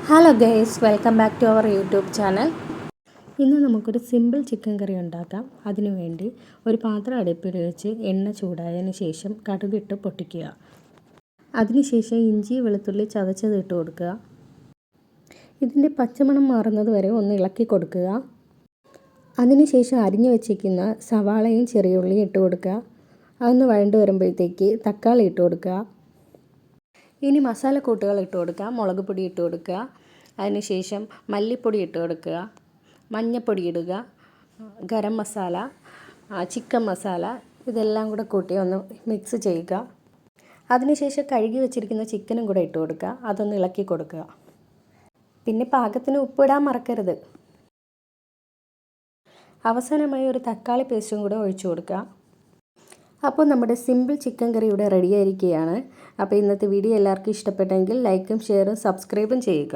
Hello guys, welcome back to our YouTube channel. ഇന്ന് നമുക്കൊരു simple chicken കറി ഉണ്ടാക്കാം. അതിനുവേണ്ടി ഒരു പാത്രം അടുപ്പിൽ വെച്ച് എണ്ണ ചൂടായതിന് ശേഷം കടുകിട്ട് പൊട്ടിക്കുക. അതിനുശേഷം ഇഞ്ചി വെളുത്തുള്ളി ചതച്ചത് ഇട്ട് കൊടുക്കുക. ഇതിൻ്റെ പച്ചമണം മാറുന്നത് വരെ ഒന്ന് ഇളക്കി കൊടുക്കുക. അതിനുശേഷം അരിഞ്ഞു വെച്ചിരിക്കുന്ന സവാളയും ചെറിയ ഉള്ളിയും ഇട്ട് കൊടുക്കുക. അതൊന്ന് വഴണ്ട് വരുമ്പോഴത്തേക്ക് തക്കാളി ഇട്ട് കൊടുക്കുക. ഇനി മസാലക്കൂട്ടുകൾ ഇട്ട് കൊടുക്കുക. മുളക് പൊടി ഇട്ട് കൊടുക്കുക. അതിനുശേഷം മല്ലിപ്പൊടി ഇട്ട് കൊടുക്കുക, മഞ്ഞൾപ്പൊടി ഇടുക, ഗരം മസാല, ചിക്കൻ മസാല ഇതെല്ലാം കൂടെ കൂട്ടി ഒന്ന് മിക്സ് ചെയ്യുക. അതിനുശേഷം കഴുകി വെച്ചിരിക്കുന്ന ചിക്കനും കൂടെ ഇട്ട് കൊടുക്കുക. അതൊന്ന് ഇളക്കി കൊടുക്കുക. പിന്നെ പാകത്തിന് ഉപ്പിടാൻ മറക്കരുത്. അവസാനമായി ഒരു തക്കാളി പേസ്റ്റും കൂടെ ഒഴിച്ചു കൊടുക്കുക. അപ്പോൾ നമ്മുടെ സിമ്പിൾ ചിക്കൻ കറി ഇവിടെ റെഡിയായിരിക്കുകയാണ്. അപ്പോൾ ഇന്നത്തെ വീഡിയോ എല്ലാവർക്കും ഇഷ്ടപ്പെട്ടെങ്കിൽ ലൈക്കും ഷെയറും സബ്സ്ക്രൈബും ചെയ്യുക.